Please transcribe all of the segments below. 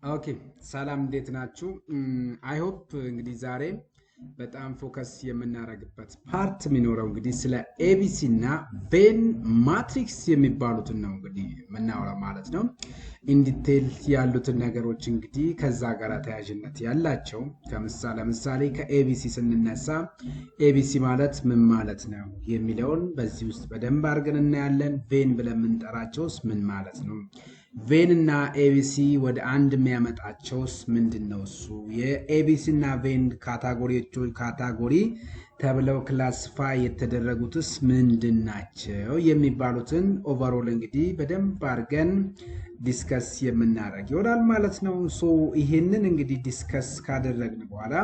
ኦኬ ሰላም እንዴት ናችሁ? አይ ሆፕ እንግዲህ ዛሬ በጣም ፎከስ የምናደርግበት ፓርት የሚኖረው እንግዲህ ስለ ኤቢሲ እና ቬን ማትሪክስ የሚባሉትን ነው እንግዲህ የምናወራው ማለት ነው። ኢንዲቴል ያሉትን ነገሮች እንግዲህ ከዛ ጋር ተያያዥነት ያላቸው ለምሳሌ ከኤቢሲ ስንነሳ ኤቢሲ ማለት ምን ማለት ነው የሚለውን በዚህ ውስጥ በደንብ አድርገን እናያለን። ቬን ብለን የምንጠራቸውስ ምን ማለት ነው? ቬን እና ኤቢሲ ወደ አንድ የሚያመጣቸውስ ምንድነው? እሱ የኤቢሲ እና ቬን ካታጎሪ ተብለው ክላሲፋይ የተደረጉትስ ምንድናቸው የሚባሉትን ኦቨርኦል እንግዲህ በደንብ አድርገን ዲስከስ የምናደርግ ይሆናል ማለት ነው። ሶ ይሄንን እንግዲህ ዲስከስ ካደረግን በኋላ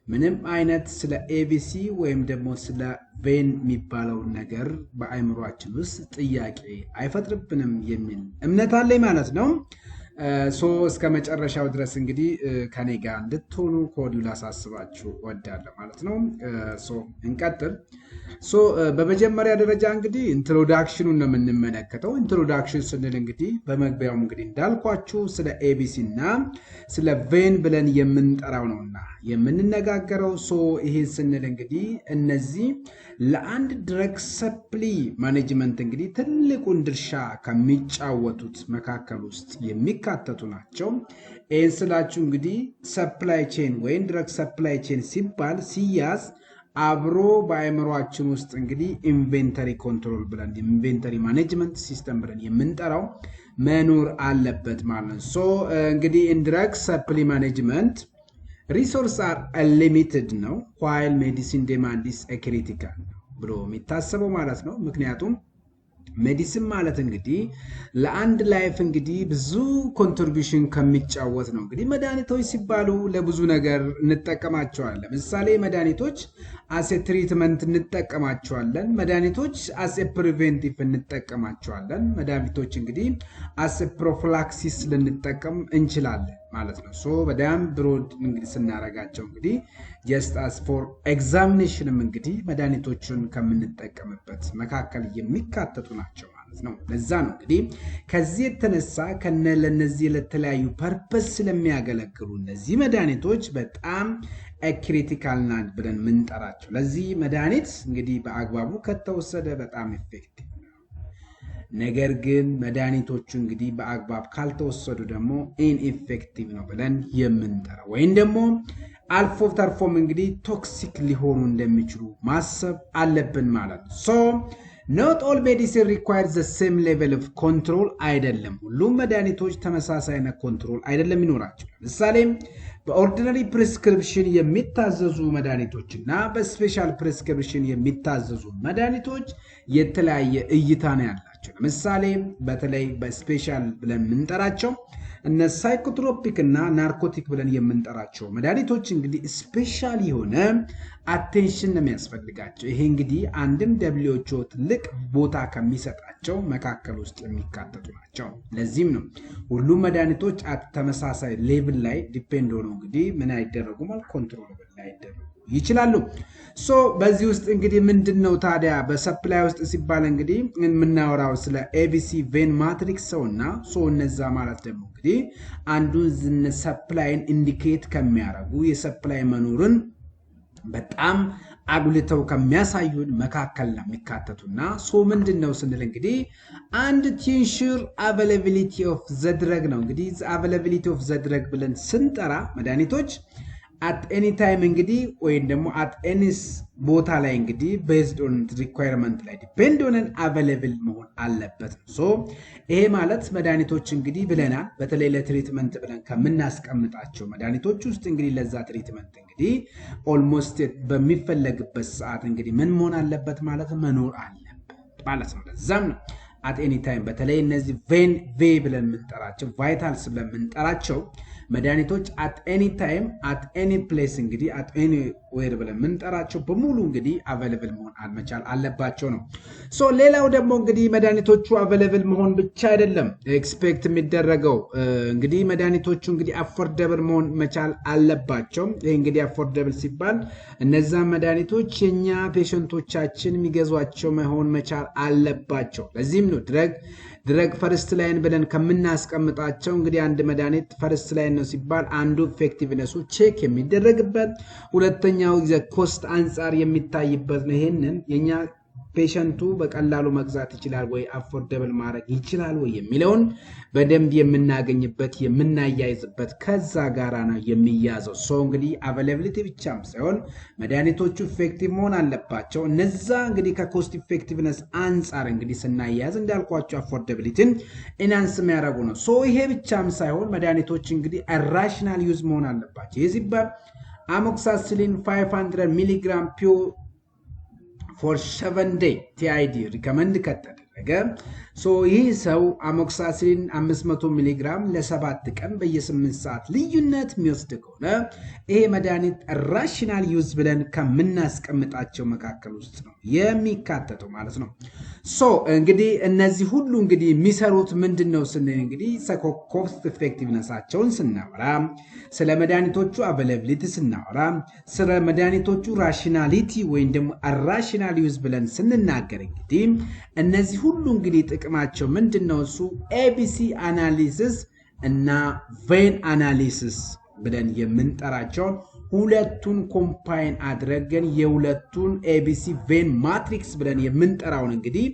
ምንም አይነት ስለ ኤቢሲ ወይም ደግሞ ስለ ቬን የሚባለው ነገር በአይምሮአችን ውስጥ ጥያቄ አይፈጥርብንም የሚል እምነት አለኝ ማለት ነው። ሶ እስከ መጨረሻው ድረስ እንግዲህ ከኔ ጋር እንድትሆኑ ከወዲሁ ላሳስባችሁ እወዳለሁ ማለት ነው። ሶ እንቀጥል። ሶ በመጀመሪያ ደረጃ እንግዲህ ኢንትሮዳክሽኑን ነው የምንመለከተው። ኢንትሮዳክሽን ስንል እንግዲህ በመግቢያው እንግዲህ እንዳልኳችሁ ስለ ኤቢሲ እና ስለ ቬን ብለን የምንጠራው ነውና የምንነጋገረው። ሶ ይሄን ስንል እንግዲህ እነዚህ ለአንድ ድረግ ሰፕሊ ማኔጅመንት እንግዲህ ትልቁን ድርሻ ከሚጫወቱት መካከል ውስጥ የሚካተቱ ናቸው። ይህን ስላችሁ እንግዲህ ሰፕላይ ቼን ወይም ድረግ ሰፕላይ ቼን ሲባል ሲያዝ አብሮ በአእምሯችን ውስጥ እንግዲህ ኢንቬንተሪ ኮንትሮል ብለን ኢንቬንተሪ ማኔጅመንት ሲስተም ብለን የምንጠራው መኖር አለበት ማለት ነው። ሶ እንግዲህ ኢን ድረግ ሰፕሊ ማኔጅመንት ሪሶርስ አር ሊሚትድ ነው while medicine demand is critical ብሎ የሚታሰበው ማለት ነው። ምክንያቱም ሜዲሲን ማለት እንግዲህ ለአንድ ላይፍ እንግዲህ ብዙ ኮንትሪቢዩሽን ከሚጫወት ነው። እንግዲህ መድኃኒቶች ሲባሉ ለብዙ ነገር እንጠቀማቸዋለን። ለምሳሌ መድኃኒቶች አስ ትሪትመንት እንጠቀማቸዋለን። መድኃኒቶች አስ ፕሪቬንቲቭ እንጠቀማቸዋለን። መድኃኒቶች እንግዲህ አስ ፕሮፊላክሲስ ልንጠቀም እንችላለን ማለት ነው። ሶ በጣም ብሮድ እንግዲህ ስናረጋቸው እንግዲህ ጀስት አስ ፎር ኤግዛሚኔሽንም እንግዲህ መድኃኒቶችን ከምንጠቀምበት መካከል የሚካተቱ ናቸው ማለት ነው። ለዛ ነው እንግዲህ ከዚህ የተነሳ ለነዚህ ለተለያዩ ፐርፐስ ስለሚያገለግሉ እነዚህ መድኃኒቶች በጣም ክሪቲካል ናት ብለን ምንጠራቸው። ለዚህ መድኃኒት እንግዲህ በአግባቡ ከተወሰደ በጣም ኢፌክቲቭ ነው። ነገር ግን መድኃኒቶቹ እንግዲህ በአግባብ ካልተወሰዱ ደግሞ ኢንኢፌክቲቭ ነው ብለን የምንጠራው ወይም ደግሞ አልፎ ተርፎም እንግዲህ ቶክሲክ ሊሆኑ እንደሚችሉ ማሰብ አለብን ማለት ነው። ሶ not all medicine requires the same level of control አይደለም። ሁሉም መድኃኒቶች ተመሳሳይ አይነት ኮንትሮል አይደለም ይኖራቸው። ለምሳሌ በኦርዲነሪ ፕሪስክሪፕሽን የሚታዘዙ መድኃኒቶች እና በስፔሻል ፕሪስክሪፕሽን የሚታዘዙ መድኃኒቶች የተለያየ እይታ ነው ያላቸው። ለምሳሌ በተለይ በስፔሻል ብለን የምንጠራቸው እነ ሳይኮትሮፒክ እና ናርኮቲክ ብለን የምንጠራቸው መድኃኒቶች እንግዲህ ስፔሻል የሆነ አቴንሽን ነው የሚያስፈልጋቸው። ይሄ እንግዲህ አንድም WHO ትልቅ ቦታ ከሚሰጣቸው መካከል ውስጥ የሚካተቱ ናቸው። ለዚህም ነው ሁሉም መድኃኒቶች ተመሳሳይ ሌቭል ላይ ዲፔንድ ሆነው እንግዲህ ምን አይደረጉም ማለት ኮንትሮለብል ላይ አይደረጉ ይችላሉ። ሶ በዚህ ውስጥ እንግዲህ ምንድነው ታዲያ በሰፕላይ ውስጥ ሲባል እንግዲህ የምናወራው ስለ ኤቢሲ ቬን ማትሪክስ እና ሶ እነዛ ማለት ደግሞ እንግዲህ አንዱን ሰፕላይን ኢንዲኬት ከሚያደርጉ የሰፕላይ መኖርን በጣም አጉልተው ከሚያሳዩን መካከል ነው የሚካተቱና ሶ ምንድነው ስንል እንግዲህ አንድ ቲንሹር አቬይላቢሊቲ ኦፍ ዘ ድረግ ነው። እንግዲህ አቬይላቢሊቲ ኦፍ ዘ ድረግ ብለን ስንጠራ መድኃኒቶች at any time እንግዲህ ወይም ደግሞ at any ቦታ ላይ እንግዲህ based on requirement ላይ depend on available መሆን አለበት። ሶ ይሄ ማለት መድኃኒቶች እንግዲህ ብለናል በተለይ ለትሪትመንት ብለን ከምናስቀምጣቸው መድኃኒቶች ውስጥ እንግዲህ ለዛ ትሪትመንት እንግዲህ ኦልሞስት በሚፈለግበት ሰዓት እንግዲህ ምን መሆን አለበት ማለት መኖር አለበት ማለት ነው። ለዛም ነው at any time በተለይ እነዚህ ቬ ብለን የምንጠራቸው ቫይታልስ ብለን የምንጠራቸው መድኃኒቶች at any time at any place እንግዲህ at anywhere ብለን የምንጠራቸው በሙሉ እንግዲህ available መሆን አልመቻል አለባቸው ነው። ሶ ሌላው ደግሞ እንግዲህ መድኃኒቶቹ available መሆን ብቻ አይደለም ኤክስፔክት የሚደረገው እንግዲህ መድኃኒቶቹ እንግዲህ affordable መሆን መቻል አለባቸው። ይሄ እንግዲህ affordable ሲባል እነዛ መድኃኒቶች የኛ ፔሸንቶቻችን የሚገዟቸው መሆን መቻል አለባቸው። ለዚህም ነው? ድረግ ፈርስት ላይን ብለን ከምናስቀምጣቸው እንግዲህ አንድ መድኃኒት ፈርስት ላይን ነው ሲባል አንዱ ኢፌክቲቭነሱ ቼክ የሚደረግበት፣ ሁለተኛው ኮስት አንጻር የሚታይበት ነው። ይሄንን የኛ ፔሸንቱ በቀላሉ መግዛት ይችላል ወይ አፎርደብል ማድረግ ይችላል ወይ የሚለውን በደንብ የምናገኝበት የምናያይዝበት ከዛ ጋራ ነው የሚያዘው። ሶ እንግዲህ አቬሌቢሊቲ ብቻም ሳይሆን መድኃኒቶቹ ኢፌክቲቭ መሆን አለባቸው። እነዛ እንግዲህ ከኮስት ኢፌክቲቭነስ አንጻር እንግዲህ ስናያዝ እንዳልኳቸው አፎርደቢሊቲን ኢናንስ የሚያደርጉ ነው። ሶ ይሄ ብቻም ሳይሆን መድኃኒቶች እንግዲህ ራሽናል ዩዝ መሆን አለባቸው። የዚህ አሞክሳሲሊን 500 ሚሊግራም ፒው for 7 day TID recommend ከተደረገ ይህ ሰው አሞክሳሲሊን 500 ሚሊግራም ለ7 ቀን በየ8 ሰዓት ልዩነት የሚወስድ ከሆነ ይሄ መድኃኒት ራሽናል ዩዝ ብለን ከምናስቀምጣቸው መካከል ውስጥ ነው የሚካተተው ማለት ነው። እንግዲህ እነዚህ ሁሉ እንግዲህ የሚሰሩት ምንድነው ስንል እንግዲህ ኮስት ኢፌክቲቭነሳቸውን ስናወራ፣ ስለ መድኃኒቶቹ አቬሌቢሊቲ ስናወራ፣ ስለ መድኃኒቶቹ ራሽናሊቲ ወይም ደግሞ ራሽናል ዩዝ ብለን ስንናገር እንግዲህ እነዚህ ሁሉ እንግዲህ ጥቅማቸው ምንድነው? እሱ ኤቢሲ አናሊሲስ እና ቬን አናሊሲስ ብለን የምንጠራቸው ሁለቱን ኮምባይን አድርገን የሁለቱን ኤቢሲ ቬን ማትሪክስ ብለን የምንጠራውን እንግዲህ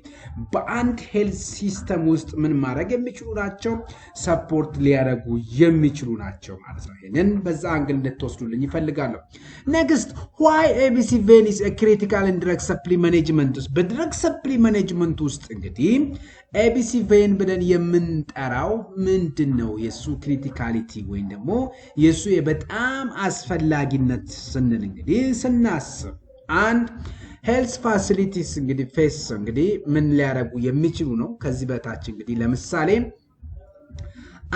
በአንድ ሄልዝ ሲስተም ውስጥ ምን ማድረግ የሚችሉ ናቸው? ሰፖርት ሊያደርጉ የሚችሉ ናቸው ማለት ነው። ይሄንን በዛ አንግል እንድትወስዱልኝ ይፈልጋለሁ። ኔክስት why ABC vein is a critical in drug supply management ውስጥ በድረግ ሰፕሊ ማኔጅመንት ውስጥ እንግዲህ ኤቢሲ ቬን ብለን የምንጠራው ምንድነው? የሱ ክሪቲካሊቲ ወይም ደግሞ የሱ በጣም አስፈላጊነት ስንል እንግዲህ ስናስብ አንድ ሄልዝ ፋሲሊቲስ እንግዲህ ፌስ እንግዲህ ምን ሊያረጉ የሚችሉ ነው። ከዚህ በታች እንግዲህ ለምሳሌ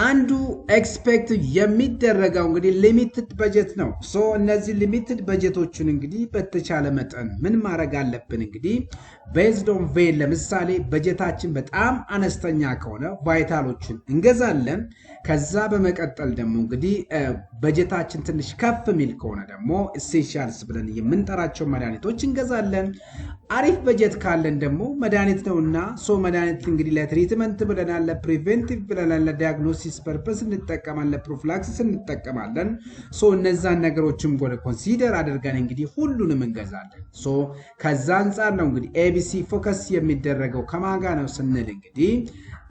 አንዱ ኤክስፔክት የሚደረገው እንግዲህ ሊሚትድ በጀት ነው። እነዚህ ሊሚትድ በጀቶችን እንግዲህ በተቻለ መጠን ምን ማድረግ አለብን? እንግዲህ ቤዝድ ኦን ቬን ለምሳሌ በጀታችን በጣም አነስተኛ ከሆነ ቫይታሎችን እንገዛለን። ከዛ በመቀጠል ደግሞ እንግዲህ በጀታችን ትንሽ ከፍ ሚል ከሆነ ደግሞ ኤሴንሻልስ ብለን የምንጠራቸው መድኃኒቶች እንገዛለን። አሪፍ በጀት ካለን ደግሞ መድኃኒት ነውና መድኃኒት እንግዲህ ለትሪትመንት ብለናል፣ ለፕሪቬንቲቭ ብለናል፣ ለዲያግኖሲስ ፐርፐስ እንጠቀማለን፣ ለፕሮፊላክሲስ እንጠቀማለን። እነዛን ነገሮችም ጎለ ኮንሲደር አድርገን እንግዲህ ሁሉንም እንገዛለን። ከዛ አንጻር ነው እንግዲህ ኤቢሲ ፎከስ የሚደረገው ከማጋ ነው ስንል እንግዲህ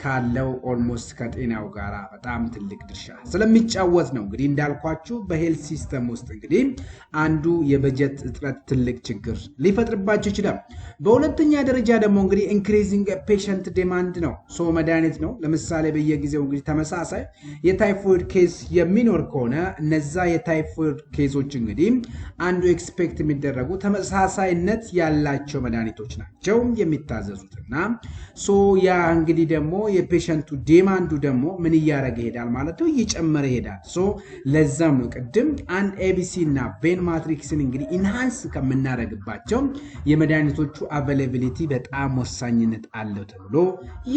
ካለው ኦልሞስት ከጤናው ጋር በጣም ትልቅ ድርሻ ስለሚጫወት ነው። እንግዲህ እንዳልኳችሁ በሄልዝ ሲስተም ውስጥ እንግዲህ አንዱ የበጀት እጥረት ትልቅ ችግር ሊፈጥርባችሁ ይችላል። በሁለተኛ ደረጃ ደግሞ እንግዲህ ኢንክሪዚንግ ፔሸንት ዲማንድ ነው። መድኃኒት ነው። ለምሳሌ በየጊዜው እንግዲህ ተመሳሳይ የታይፎይድ ኬዝ የሚኖር ከሆነ እነዛ የታይፎይድ ኬዞች እንግዲህ አንዱ ኤክስፔክት የሚደረጉ ተመሳሳይነት ያላቸው መድኃኒቶች ናቸው የሚታዘዙትና ያ እንግዲህ ደግሞ የፔሸንቱ ዲማንዱ ደግሞ ምን እያደረገ ይሄዳል ማለት ነው፣ እየጨመረ ይሄዳል። ለዛም ነው ቅድም አንድ ኤቢሲ እና ቬን ማትሪክስን እንግዲህ ኢንሃንስ ከምናደርግባቸው የመድኃኒቶቹ አቬሌቢሊቲ በጣም ወሳኝነት አለው ተብሎ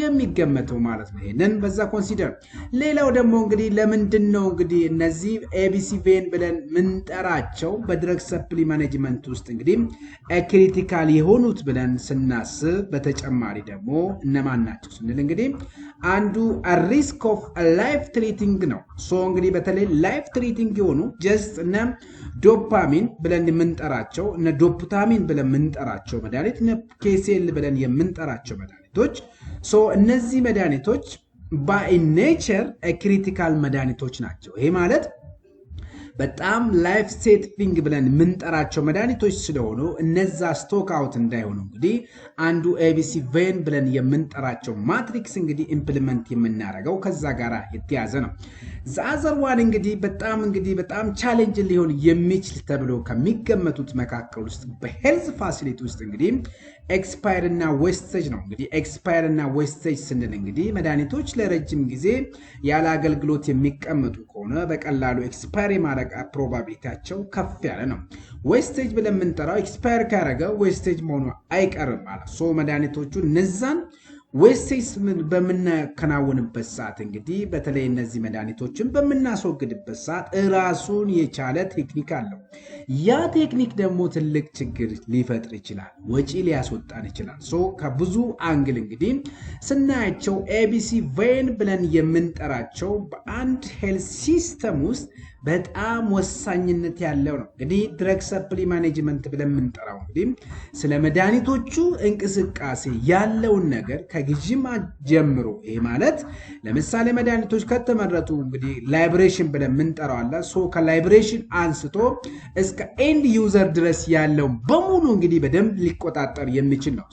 የሚገመተው ማለት ነው። ይሄንን በዛ ኮንሲደር። ሌላው ደግሞ እንግዲህ ለምንድን ነው እንግዲህ እነዚህ ኤቢሲ ቬን ብለን ምንጠራቸው በድረግ ሰፕሊ ማኔጅመንት ውስጥ እንግዲህ ክሪቲካል የሆኑት ብለን ስናስብ በተጨማሪ ደግሞ እነማን ናቸው ስንል እንግዲህ አንዱ ሪስክ ኦፍ ላይፍ ትሪቲንግ ነው። እንግዲህ በተለይ ላይፍ ትሪቲንግ የሆኑ ጀስት እነ ዶፓሚን ብለን የምንጠራቸው እነ ዶፕታሚን ብለን የምንጠራቸው መድኃኒት እነ ኬሲኤል ብለን የምንጠራቸው መድኃኒቶች እነዚህ መድኃኒቶች ባይ ኔቸር ክሪቲካል መድኃኒቶች ናቸው። ይሄ ማለት በጣም ላይፍ ሴቪንግ ብለን የምንጠራቸው መድኃኒቶች ስለሆኑ እነዛ ስቶክ አውት እንዳይሆኑ እንግዲህ አንዱ ኤቢሲ ቬን ብለን የምንጠራቸው ማትሪክስ እንግዲህ ኢምፕሊመንት የምናደርገው ከዛ ጋር የተያዘ ነው። ዛዘርዋን እንግዲህ በጣም ቻሌንጅ ሊሆን የሚችል ተብሎ ከሚገመቱት መካከል ውስጥ በሄልዝ ፋሲሊቲ ውስጥ እንግዲህ ኤክስፓየር እና ዌስቴጅ ነው። እንግዲህ ኤክስፓየር እና ዌስቴጅ ስንል እንግዲህ መድኃኒቶች ለረጅም ጊዜ ያለ አገልግሎት የሚቀመጡ ከሆነ በቀላሉ ኤክስፓየር የማድረግ ፕሮባቢሊቲያቸው ከፍ ያለ ነው። ዌስቴጅ ብለን የምንጠራው ኤክስፓየር ካደረገ ዌስቴጅ መሆኑ አይቀርም ማለት መድኃኒቶቹ እነዛን ዌስቴስ በምናከናውንበት ሰዓት እንግዲህ በተለይ እነዚህ መድኃኒቶችን በምናስወግድበት ሰዓት ራሱን የቻለ ቴክኒክ አለው። ያ ቴክኒክ ደግሞ ትልቅ ችግር ሊፈጥር ይችላል፣ ወጪ ሊያስወጣን ይችላል። ከብዙ አንግል እንግዲህ ስናያቸው ኤቢሲ ቬን ብለን የምንጠራቸው በአንድ ሄልት ሲስተም ውስጥ በጣም ወሳኝነት ያለው ነው። እንግዲህ ድረግ ሰፕሊ ማኔጅመንት ብለን የምንጠራው እንግዲህ ስለ መድኃኒቶቹ እንቅስቃሴ ያለውን ነገር ከግዥም ጀምሮ ይሄ ማለት ለምሳሌ መድኃኒቶች ከተመረጡ እንግዲህ ላይብሬሽን ብለን የምንጠራው አለ። ከላይብሬሽን አንስቶ እስከ ኤንድ ዩዘር ድረስ ያለው በሙሉ እንግዲህ በደንብ ሊቆጣጠር የሚችል ነው።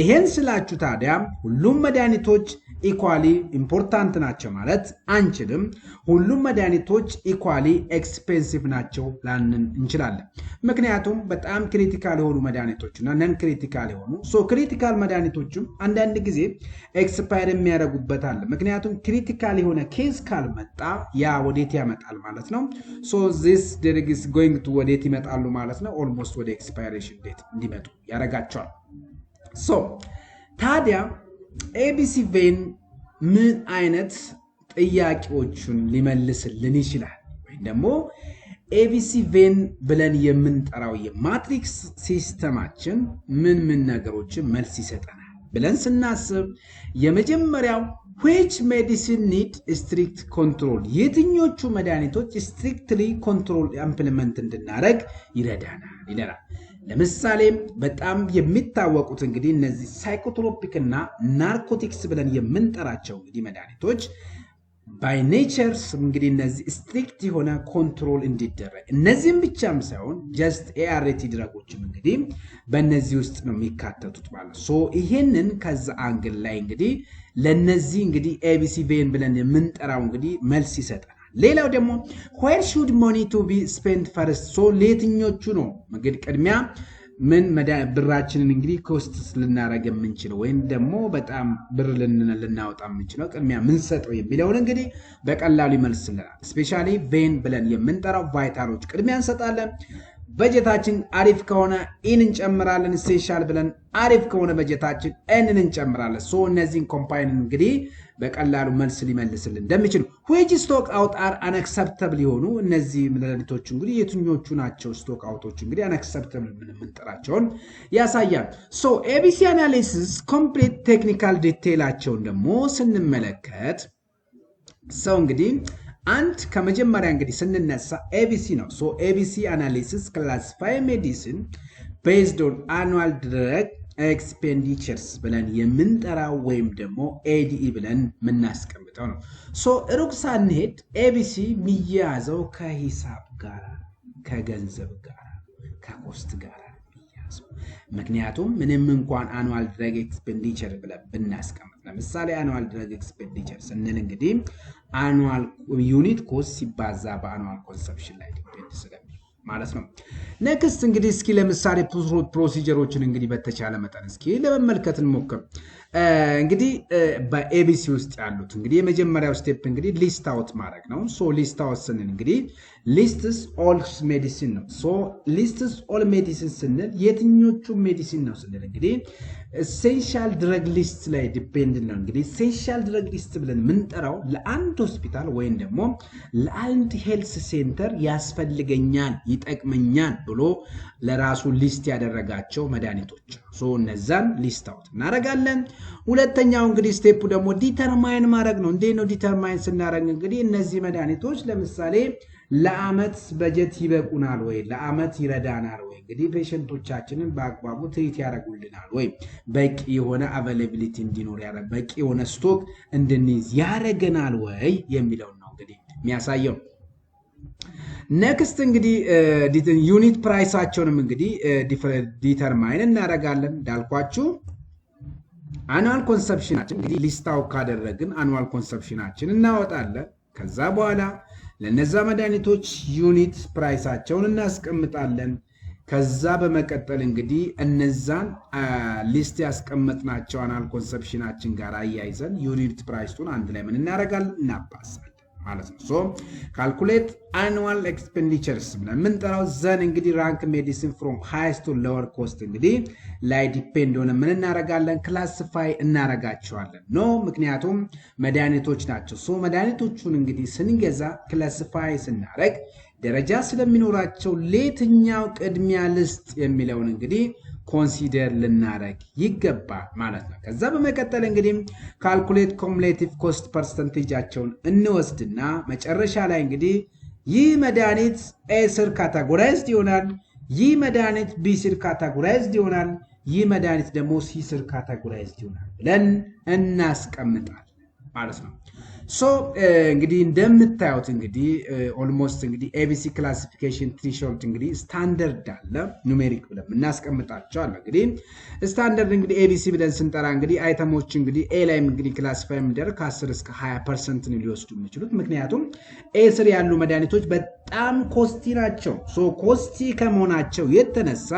ይሄን ስላችሁ ታዲያ ሁሉም መድኃኒቶች ኢኳሊ ኢምፖርታንት ናቸው ማለት አንችልም። ሁሉም መድኃኒቶች ኢኳሊ ኤክስፔንሲቭ ናቸው ላንን እንችላለን። ምክንያቱም በጣም ክሪቲካል የሆኑ መድኃኒቶች እና ነን ክሪቲካል የሆኑ ክሪቲካል መድኃኒቶችም አንዳንድ ጊዜ ኤክስፓየር የሚያደርጉበት አለ። ምክንያቱም ክሪቲካል የሆነ ኬዝ ካልመጣ ያ ወዴት ያመጣል ማለት ነው። ዚስ ድረግ ኢዝ ጎይንግ ቱ ወዴት ይመጣሉ ማለት ነው። ኦልሞስት ወደ ኤክስፓይሬሽን ዴት እንዲመጡ ያደርጋቸዋል። ታዲያ ኤቢሲ ቬን ምን አይነት ጥያቄዎችን ሊመልስልን ይችላል? ወይም ደግሞ ኤቢሲ ቬን ብለን የምንጠራው የማትሪክስ ሲስተማችን ምን ነገሮችን መልስ ይሰጠናል ብለን ስናስብ የመጀመሪያው which medicine need strict control፣ የትኞቹ መድኃኒቶች ስትሪክትሊ ኮንትሮል ኢምፕሊመንት እንድናደርግ ይረዳናል። ለምሳሌ በጣም የሚታወቁት እንግዲህ እነዚህ ሳይኮትሮፒክ እና ናርኮቲክስ ብለን የምንጠራቸው እንግዲህ መድኃኒቶች ባይ ኔቸርስ እንግዲህ እነዚህ ስትሪክት የሆነ ኮንትሮል እንዲደረግ፣ እነዚህም ብቻም ሳይሆን ጀስት ኤአርቲ ድረጎችም እንግዲህ በእነዚህ ውስጥ ነው የሚካተቱት ማለት ነው። ይሄንን ከዛ አንግል ላይ እንግዲህ ለነዚህ እንግዲህ ኤቢሲ ቬን ብለን የምንጠራው እንግዲህ መልስ ይሰጣል። ሌላው ደግሞ where should money to be spent first፣ ለየትኞቹ ነው እንግዲህ ቅድሚያ ምን ብራችንን እንግዲህ ኮስት ልናረግ የምንችለው ወይም ደግሞ በጣም ብር ልናወጣ የምንችለው ቅድሚያ ምን ሰጠው የሚለውን እንግዲህ በቀላሉ ይመልስልናል። ስፔሻሊ ቬን ብለን የምንጠራው ቫይታሎች ቅድሚያ እንሰጣለን። በጀታችን አሪፍ ከሆነ ኢን እንጨምራለን። ኢሴንሻል ብለን አሪፍ ከሆነ በጀታችን ኤንን እንጨምራለን። እነዚህን ኮምፓይን እንግዲህ በቀላሉ መልስ ሊመልስልን እንደሚችሉ which stock out are unacceptable የሆኑ እነዚህ መድኃኒቶች እንግዲህ የትኞቹ ናቸው ስቶክ አውቶች እንግዲህ unacceptable የምንጠራቸውን ያሳያል። ኤቢሲ አናሊሲስ ኮምፕሊት ቴክኒካል ዲቴይላቸውን ደግሞ ስንመለከት እንግዲህ አንድ ከመጀመሪያ እንግዲህ ስንነሳ ኤቢሲ ነው። ኤቢሲ አናሊሲስ ክላሲፋይ ሜዲሲን ቤዝድ ኦን አኑዋል ድረግ ኤክስፔንዲቸርስ ብለን የምንጠራው ወይም ደግሞ ኤዲኢ ብለን የምናስቀምጠው ነው። ሩቅ ሳንሄድ ኤቢሲ የሚያያዘው ከሂሳብ ጋር፣ ከገንዘብ ጋር፣ ከኮስት ጋር የሚያያዘው። ምክንያቱም ምንም እንኳን አኑዋል ድረግ ኤክስፔንዲቸር ብለን ብናስቀምጥ፣ ለምሳሌ አኑዋል ድረግ ኤክስፔንዲቸር ስንል እንግዲህ አኑዋል ዩኒት ኮስት ሲባዛ በአኑዋል ኮንሰፕሽን ላይ ዲፔንድ ስለሚል ማለት ነው። ኔክስት እንግዲህ እስኪ ለምሳሌ ፕሮሲጀሮችን እንግዲህ በተቻለ መጠን እስኪ ለመመልከት እንሞክር። እንግዲህ በኤቢሲ ውስጥ ያሉት እንግዲህ የመጀመሪያው ስቴፕ እንግዲህ ሊስት አውት ማድረግ ነው። ሊስት አውት ስንል እንግዲህ ሊስትስ ኦል ሜዲሲን ነው። ሊስትስ ኦል ሜዲሲን ስንል የትኞቹ ሜዲሲን ነው ስንል እንግዲህ ኤሴንሻል ድረግ ሊስት ላይ ዲፔንድ ነው። እንግዲህ ኤሴንሻል ድረግ ሊስት ብለን የምንጠራው ለአንድ ሆስፒታል ወይም ደግሞ ለአንድ ሄልስ ሴንተር ያስፈልገኛል፣ ይጠቅመኛል ብሎ ለራሱ ሊስት ያደረጋቸው መድኃኒቶች እነዛን ሊስት አውት እናደርጋለን። ሁለተኛው እንግዲህ ስቴፑ ደግሞ ዲተርማይን ማድረግ ነው። እንዴት ነው ዲተርማይን ስናደርግ እንግዲህ እነዚህ መድኃኒቶች ለምሳሌ ለአመት በጀት ይበቁናል ወይ፣ ለአመት ይረዳናል ወይ፣ እንግዲህ ፔሸንቶቻችንን በአግባቡ ትሪት ያደርጉልናል ወይ፣ በቂ የሆነ አቬይላቢሊቲ እንዲኖር በቂ የሆነ ስቶክ እንድንይዝ ያደርገናል ወይ የሚለውን ነው እንግዲህ የሚያሳየው። ኔክስት እንግዲህ ዩኒት ፕራይሳቸውንም እንግዲህ ዲተርማይን እናደርጋለን። እንዳልኳችሁ አኑዋል ኮንሰፕሽናችን እንግዲህ ሊስታው ካደረግን አኑዋል ኮንሰፕሽናችን እናወጣለን። ከዛ በኋላ ለነዛ መድኃኒቶች ዩኒት ፕራይሳቸውን እናስቀምጣለን። ከዛ በመቀጠል እንግዲህ እነዛን ሊስት ያስቀመጥናቸው አኑዋል ኮንሰፕሽናችን ጋር አያይዘን ዩኒት ፕራይሱን አንድ ላይ ምን እናደርጋለን? እናባዛለን ማለት ነው። ሶ ካልኩሌት annual expenditures ብለን የምንጠራው ዘን እንግዲህ ራንክ ሜዲሲን ፍሮም ሃይስት ቱ ሎወር ኮስት እንግዲህ ላይ ዲፔንድ ሆነ ምን እናረጋለን ክላሲፋይ እናረጋቸዋለን ኖ ምክንያቱም መድኃኒቶች ናቸው። ሶ መድኃኒቶቹን እንግዲህ ስንገዛ ክላሲፋይ ስናረግ ደረጃ ስለሚኖራቸው ለየትኛው ቅድሚያ ልስጥ የሚለውን እንግዲህ ኮንሲደር ልናረግ ይገባል ማለት ነው። ከዛ በመቀጠል እንግዲህ ካልኩሌት ኮሙሌቲቭ ኮስት ፐርሰንቴጃቸውን እንወስድና መጨረሻ ላይ እንግዲህ ይህ መድኃኒት ኤ ስር ካታጎራይዝድ ይሆናል፣ ይህ መድኃኒት ቢ ስር ካታጎራይዝድ ይሆናል፣ ይህ መድኃኒት ደግሞ ሲ ስር ካታጎራይዝድ ይሆናል ብለን እናስቀምጣል ማለት ነው። ሶ እንግዲህ እንደምታዩት እንግዲህ ኦልሞስት እንግዲህ ኤቢሲ ክላሲፊኬሽን ትሪሾልድ እንግዲህ ስታንዳርድ አለ ኑሜሪክ ብለን እናስቀምጣቸው አለ። እንግዲህ ስታንዳርድ እንግዲህ ኤቢሲ ብለን ስንጠራ እንግዲህ አይተሞች እንግዲህ ኤ ላይ እንግዲህ ክላሲፋይ የሚደረግ ከ10 እስከ 20% ነው ሊወስዱ የሚችሉት ምክንያቱም ኤ ስር ያሉ መድኃኒቶች በጣም ኮስቲ ናቸው። ሶ ኮስቲ ከመሆናቸው የተነሳ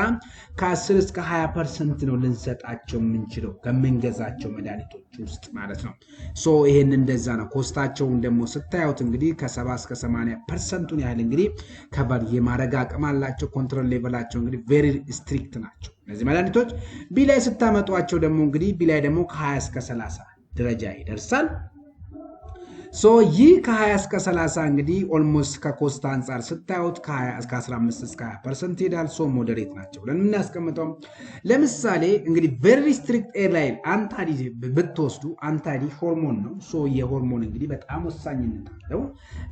ከ10 እስከ 20% ነው ልንሰጣቸው የምንችለው ከምንገዛቸው መድኃኒቶች ውስጥ ማለት ነው። ሶ ይሄን እንደዛ ነው። ኮስታቸውን ደግሞ ስታዩት እንግዲህ ከ70 እስከ 80% ያህል እንግዲህ ከበር የማረጋ አቅም አላቸው። ኮንትሮል ሌቨላቸው እንግዲህ ቬሪ ስትሪክት ናቸው እነዚህ መድኃኒቶች። ቢ ላይ ስታመጧቸው ደግሞ እንግዲህ ቢ ላይ ደግሞ ከ20 እስከ 30 ደረጃ ይደርሳል። ሶ ይህ ከ20 እስከ 30 እንግዲህ ኦልሞስት ከኮስት አንፃር ስታዩት ከ20 እስከ 15 እስከ 20% ይዳል። ሶ ሞዴሬት ናቸው ብለን እናስቀምጠው። ለምሳሌ እንግዲህ ቬሪ ስትሪክት ኤርላይን አንታዲ ብትወስዱ አንታዲ ሆርሞን ነው። ሶ የሆርሞን እንግዲህ በጣም ወሳኝነት አለው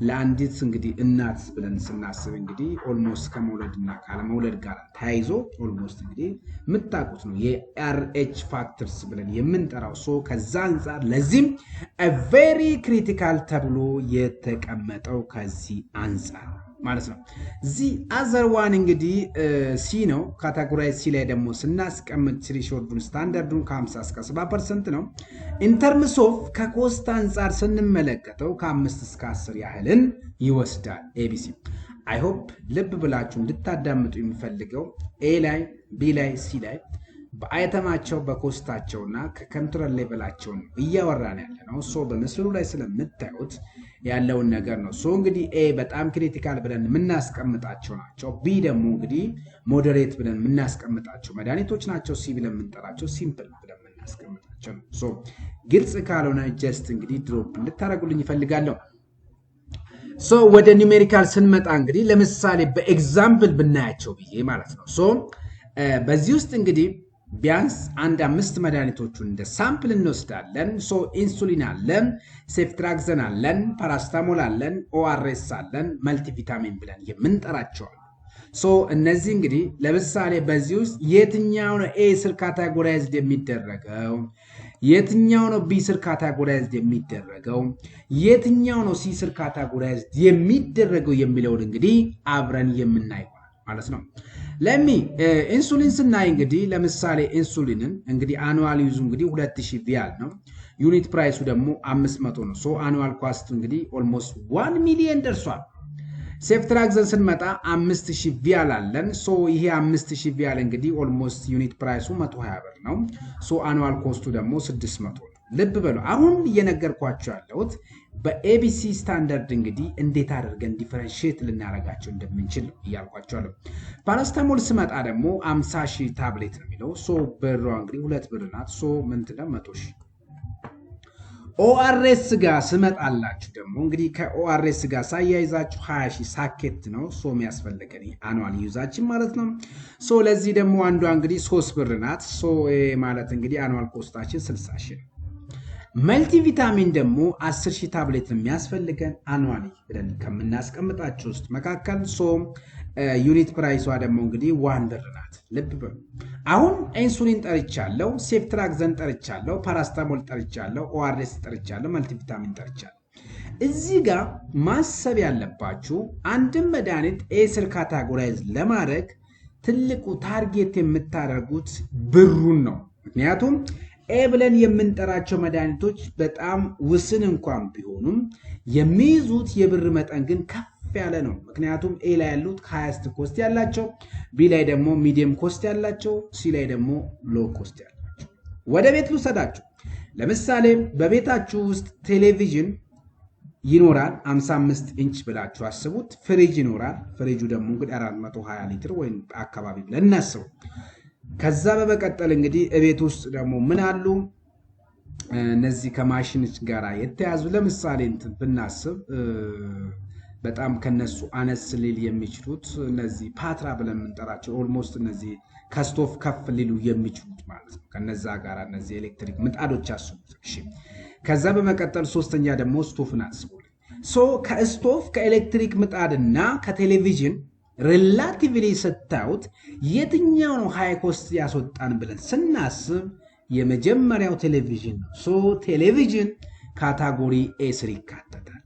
ለአንዲት እንግዲህ እናት ብለን ስናስብ እንግዲህ ኦልሞስት ከመውለድና ካለመውለድ ጋር ተያይዞ ኦልሞስት እንግዲህ የምታውቁት ነው የአርኤች ፋክተርስ ብለን የምንጠራው። ሶ ከዛ አንፃር ለዚህም ቬሪ ክሪቲካል ተብሎ የተቀመጠው ከዚህ አንፃር ማለት ነው። ዚ አዘር ዋን እንግዲህ ሲ ነው። ካታጎራይዝ ሲ ላይ ደግሞ ስናስቀምጥ ትሪሾልዱን ስታንዳርዱን ከ50 እስከ 70% ነው። ኢን ተርምስ ኦፍ ከኮስት አንፃር ስንመለከተው ከ5 እስከ 10 ያህልን ይወስዳል ኤቢሲ። አይ ሆፕ ልብ ብላችሁ እንድታዳምጡ የሚፈልገው ኤ ላይ ቢ ላይ ሲ ላይ በአይተማቸው በኮስታቸውና ከኮንትሮል ሌቨላቸው ነው እያወራን ያለ ነው። ሶ በምስሉ ላይ ስለምታዩት ያለውን ነገር ነው። ሶ እንግዲህ ኤ በጣም ክሪቲካል ብለን የምናስቀምጣቸው ናቸው። ቢ ደግሞ እንግዲህ ሞዴሬት ብለን የምናስቀምጣቸው መድኃኒቶች ናቸው። ሲ ብለን የምንጠራቸው ሲምፕል ብለን የምናስቀምጣቸው ነው። ሶ ግልጽ ካልሆነ ጀስት እንግዲህ ድሮፕ እንድታደርጉልኝ ይፈልጋለሁ። ሶ ወደ ኒውሜሪካል ስንመጣ እንግዲህ ለምሳሌ በኤግዛምፕል ብናያቸው ብዬ ማለት ነው። ሶ በዚህ ውስጥ እንግዲህ ቢያንስ አንድ 5 መድኃኒቶቹን እንደ ሳምፕል እንወስዳለን። ሶ ኢንሱሊን አለን፣ ሴፍትራክዘን አለን፣ ፓራስታሞል አለን፣ ኦአርኤስ አለን፣ መልቲቪታሚን ብለን የምንጠራቸው። ሶ እነዚህ እንግዲህ ለምሳሌ በዚህ ውስጥ የትኛው ነው ኤ ስር ካታጎራይዝድ የሚደረገው፣ የትኛው ነው ቢ ስር ካታጎራይዝድ የሚደረገው፣ የትኛው ነው ሲ ስር ካታጎራይዝድ የሚደረገው የሚለውን እንግዲህ አብረን የምናይ ማለት ነው። ለሚ ኢንሱሊን ስናይ እንግዲህ ለምሳሌ ኢንሱሊንን እንግዲህ አኑዋል ዩዙ እንግዲህ 2000 ቪያል ነው። ዩኒት ፕራይሱ ደግሞ 500 ነው። ሶ አኑዋል ኮስት እንግዲህ ኦልሞስት 1 ሚሊዮን ደርሷል። ሴፍትራክዘን ስንመጣ 5000 ቪያል አለን። ሶ ይሄ 5000 ቪያል እንግዲህ ኦልሞስት ዩኒት ፕራይሱ 120 ብር ነው። ሶ አኑዋል ኮስቱ ደግሞ 600 ነው። ልብ በሉ አሁን እየነገርኳቸው ያለሁት በኤቢሲ ስታንዳርድ እንግዲህ እንዴት አድርገን ዲፈረንሺየት ልናረጋቸው እንደምንችል እያልኳቸዋለሁ። ፓራስታሞል ስመጣ ደግሞ 50000 ታብሌት ነው የሚለው። ሶ ብሯ እንግዲህ 2 ብር ናት። ሶ ምን ትደ 100,000። ኦአርኤስ ጋር ስመጣላችሁ ደግሞ እንግዲህ ከኦአርኤስ ጋር ሳያይዛችሁ 20,000 ሳኬት ነው። ሶ የሚያስፈልገን አኑዋል ዩዛችን ማለት ነው። ሶ ለዚህ ደግሞ አንዷ እንግዲህ 3 ብር ናት። ሶ ማለት እንግዲህ አኑዋል ኮስታችን 60,000 ነው። መልቲቪታሚን ደግሞ 10,000 ታብሌት የሚያስፈልገን አኑዋሊ ብለን ከምናስቀምጣቸው ውስጥ መካከል። ሶ ዩኒት ፕራይሷ ደግሞ እንግዲህ 1 ብር ናት። ልብ በሉ አሁን ኢንሱሊን ጠርቻለሁ፣ ሴፍትራክዘን ጠርቻለሁ፣ ፓራስታሞል ጠርቻለሁ፣ ኦአርኤስ ጠርቻለሁ፣ መልቲቪታሚን ጠርቻለሁ። እዚህ ጋር ማሰብ ያለባችሁ አንድም መድኃኒት ኤ ስር ካታጎራይዝ ለማድረግ ትልቁ ታርጌት የምታደርጉት ብሩን ነው። ምክንያቱም ኤ ብለን የምንጠራቸው መድኃኒቶች በጣም ውስን እንኳን ቢሆኑም የሚይዙት የብር መጠን ግን ከፍ ያለ ነው። ምክንያቱም ኤ ላይ ያሉት ሃይስት ኮስት ያላቸው፣ ቢ ላይ ደግሞ ሚዲየም ኮስት ያላቸው፣ ሲ ላይ ደግሞ ሎ ኮስት ያላቸው። ወደ ቤት ልውሰዳችሁ። ለምሳሌ በቤታችሁ ውስጥ ቴሌቪዥን ይኖራል 55 ኢንች ብላችሁ አስቡት። ፍሪጅ ይኖራል። ፍሪጁ ደግሞ እንግዲህ 420 ሊትር ወይም አካባቢ ብለን እናስበው። ከዛ በመቀጠል እንግዲህ እቤት ውስጥ ደግሞ ምን አሉ እነዚህ ከማሽኖች ጋር የተያዙ ለምሳሌ እንትን ብናስብ በጣም ከነሱ አነስ ሊል የሚችሉት እነዚህ ፓትራ ብለን የምንጠራቸው ኦልሞስት እነዚህ ከስቶፍ ከፍ ሊሉ የሚችሉት ማለት ነው። ከነዛ ጋር እነዚህ ኤሌክትሪክ ምጣዶች አስቡት። እሺ ከዛ በመቀጠል ሶስተኛ ደግሞ ስቶፍን አስቡልኝ። ከስቶፍ ከኤሌክትሪክ ምጣድና ከቴሌቪዥን ሪላቲቭሊ ስታዩት የትኛው ነው ሃይ ኮስት ያስወጣን ብለን ስናስብ የመጀመሪያው ቴሌቪዥን ነው። ቴሌቪዥን ካታጎሪ ኤ3 ይካተታል።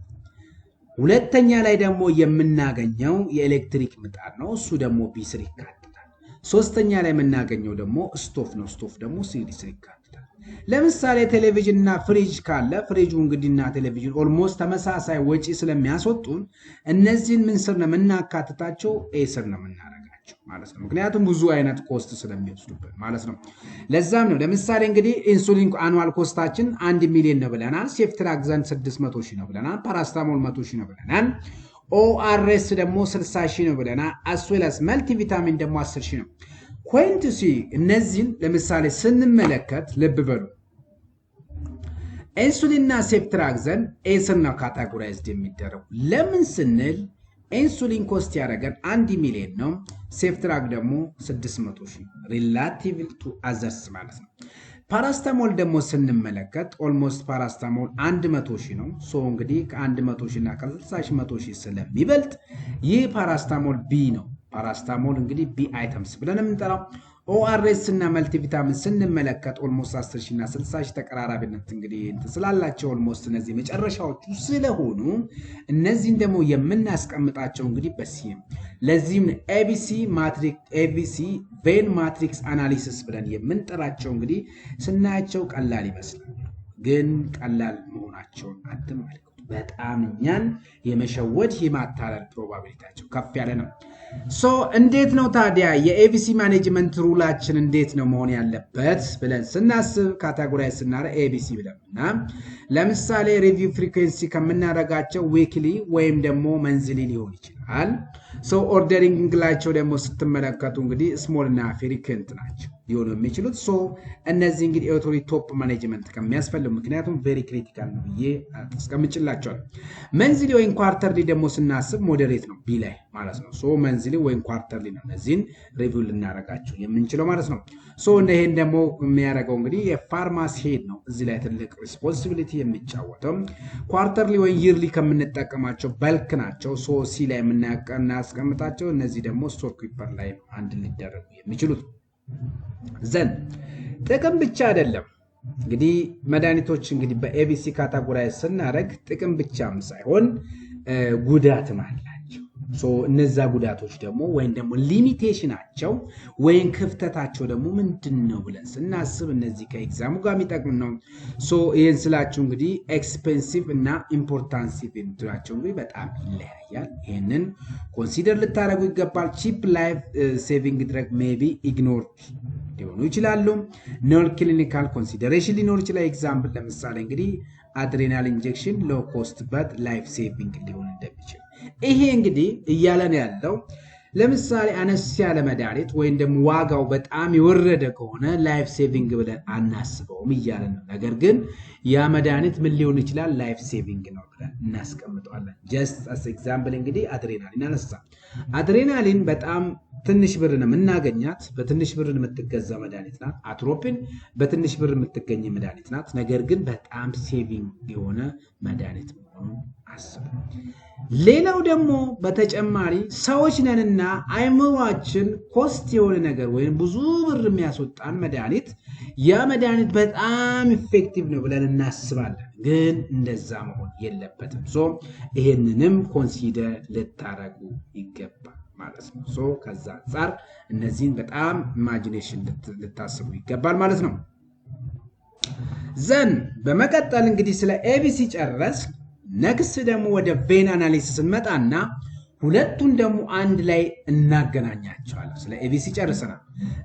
ሁለተኛ ላይ ደግሞ የምናገኘው የኤሌክትሪክ ምጣድ ነው። እሱ ደግሞ ቢ3 ይካተታል። ሶስተኛ ላይ የምናገኘው ደግሞ ስቶፍ ነው። ስቶፍ ደግሞ ሲ3 ይካተታል። ለምሳሌ ቴሌቪዥን እና ፍሪጅ ካለ ፍሪጁ እንግዲህና ቴሌቪዥን ኦልሞስት ተመሳሳይ ወጪ ስለሚያስወጡን እነዚህን ምን ስር ነው የምናካትታቸው? ኤ ስር ነው የምናደርጋቸው ማለት ነው። ምክንያቱም ብዙ አይነት ኮስት ስለሚወስዱብን ማለት ነው። ለዛም ነው ለምሳሌ እንግዲህ ኢንሱሊን አኑዋል ኮስታችን 1 ሚሊዮን ነው ብለናል። ሴፍትራክዛን 600 ሺህ ነው ብለናል። ፓራስታሞል 100 ሺህ ነው ብለናል። ኦአርኤስ ደግሞ 60 ሺህ ነው ብለናል። አስዌላስ መልቲቪታሚን ደግሞ 10 ሺህ ነው። ኮንቲሲ እነዚህን ለምሳሌ ስንመለከት ልብ በሉ ኢንሱሊንና ሴፍትራክዛን ኤስና ካታጎራይዝድ የሚደረጉ ለምን ስንል ኢንሱሊን ኮስት ያደረገን 1 ሚሊዮን ነው። ሴፍትራክ ደግሞ 600 ሺህ ሪላቲቭ ቱ አዘርስ ማለት ነው። ፓራስታሞል ደግሞ ስንመለከት ኦልሞስት ፓራስታሞል 100 ሺህ ነው። እንግዲህ ከ100 ሺህ እና ከ60 ሺህ 100 ሺህ ስለሚበልጥ ይህ ፓራስታሞል ቢ ነው። ፓራስታሞል እንግዲህ ቢ አይተምስ ብለን የምንጠራው። ኦአርኤስ እና መልቲቪታሚን ስንመለከት ኦልሞስት 10 ሺህ እና 60 ሺህ ተቀራራቢነት እንግዲህ ስላላቸው ኦልሞስት እነዚህ መጨረሻዎቹ ስለሆኑ እነዚህን ደግሞ የምናስቀምጣቸው እንግዲህ በሲም ለዚህም ኤቢሲ ቬን ማትሪክስ አናሊሲስ ብለን የምንጠራቸው እንግዲህ ስናያቸው ቀላል ይመስላል፣ ግን ቀላል መሆናቸውን አትመልከቱ። በጣም እኛን የመሸወድ የማታለል ፕሮባቢሊቲያቸው ከፍ ያለ ነው። እንዴት ነው ታዲያ የኤቢሲ ማኔጅመንት ሩላችን እንዴት ነው መሆን ያለበት ብለን ስናስብ ካታጎራይዝ ስናደርግ ኤቢሲ ብለንና ለምሳሌ ሪቪው ፍሪኩዌንሲ ከምናደርጋቸው ዊክሊ ወይም ደግሞ መንዝሊ ሊሆን ይችላል። ኦርደሪንግ ላቸው ደግሞ ስትመለከቱ እንግዲህ ስሞል እና ፍሪኩዌንት ናቸው ሊሆኑ የሚችሉት። እነዚህ እንግዲህ ኤውቶሪ ቶፕ ማኔጅመንት ከሚያስፈልግ ምክንያቱም ቬሪ ክሪቲካል ነው ብዬ አስቀምጭላቸዋል። መንዝሊ ወይም ኳርተርሊ ደግሞ ስናስብ ሞዴሬት ነው ቢ ላይ ማለት ነው። መንዝሊ ወይም ኳርተርሊ ነው እነዚህን ሪቪው ልናደርጋቸው የምንችለው ማለት ነው። ይሄን ደግሞ የሚያደርገው እንግዲህ የፋርማሲ ሄድ ነው እዚህ ላይ ትልቅ ሪስፖንሲቢሊቲ የሚጫወተው። ኳርተርሊ ወይም ይርሊ ከምንጠቀማቸው በልክ ናቸው። ሲ ላይ የምናስቀምጣቸው እነዚህ ደግሞ ስቶር ኪፐር ላይ አንድ ሊደረጉ የሚችሉት። ጥቅም ብቻ አይደለም እንግዲህ መድኃኒቶች እንግዲህ በኤቢሲ ካታጎራይዝ ስናደርግ ጥቅም ብቻም ሳይሆን ጉዳትም አላቸው። እነዛ ጉዳቶች ደግሞ ወይም ደግሞ ሊሚቴሽናቸው ወይም ክፍተታቸው ደግሞ ምንድነው ብለን ስናስብ እነዚህ ከኤግዛሙ ጋር የሚጠቅም ነው። ይህን ስላችሁ እንግዲህ ኤክስፔንሲቭ እና ኢምፖርታንሲቭ እንትናቸው እንግዲህ በጣም ይለያያል። ይህንን ኮንሲደር ልታደርጉ ይገባል። ቺፕ ላይፍ ሴቪንግ ድረግ ሜቢ ኢግኖርድ ሊሆኑ ይችላሉ። ኖን ክሊኒካል ኮንሲደሬሽን ሊኖር ይችላል። ኤግዛምፕል ለምሳሌ እንግዲህ አድሬናል ኢንጀክሽን ሎ ኮስት በት ላይፍ ሴቪንግ ሊሆን እንደሚችል ይሄ እንግዲህ እያለን ያለው ለምሳሌ አነስ ያለ መድኃኒት ወይም ደግሞ ዋጋው በጣም የወረደ ከሆነ ላይፍ ሴቪንግ ብለን አናስበውም እያለን ነው። ነገር ግን ያ መድኃኒት ምን ሊሆን ይችላል? ላይፍ ሴቪንግ ነው ብለን እናስቀምጠዋለን። ጀስት አስ ኤግዛምፕል እንግዲህ አድሬናሊን አነሳ። አድሬናሊን በጣም ትንሽ ብር ነው የምናገኛት፣ በትንሽ ብር የምትገዛ መድኃኒት ናት። አትሮፒን በትንሽ ብር የምትገኝ መድኃኒት ናት። ነገር ግን በጣም ሴቪንግ የሆነ መድኃኒት መሆኑን አስቡ። ሌላው ደግሞ በተጨማሪ ሰዎች ነንና አይምሯችን ኮስት የሆነ ነገር ወይም ብዙ ብር የሚያስወጣን መድኃኒት ያ መድኃኒት በጣም ኢፌክቲቭ ነው ብለን እናስባለን። ግን እንደዛ መሆን የለበትም። ይሄንንም ኮንሲደር ልታረጉ ይገባል ማለት ነው። ከዛ አንፃር እነዚህን በጣም ኢማጂኔሽን ልታስቡ ይገባል ማለት ነው። በመቀጠል እንግዲህ ስለ ኤቢሲ ጨረስ። ነክስ ደግሞ ወደ ቬን አናሊሲስ እንመጣና ሁለቱን ደግሞ አንድ ላይ እናገናኛቸዋለን። ስለ ኤቢሲ ጨርሰናል።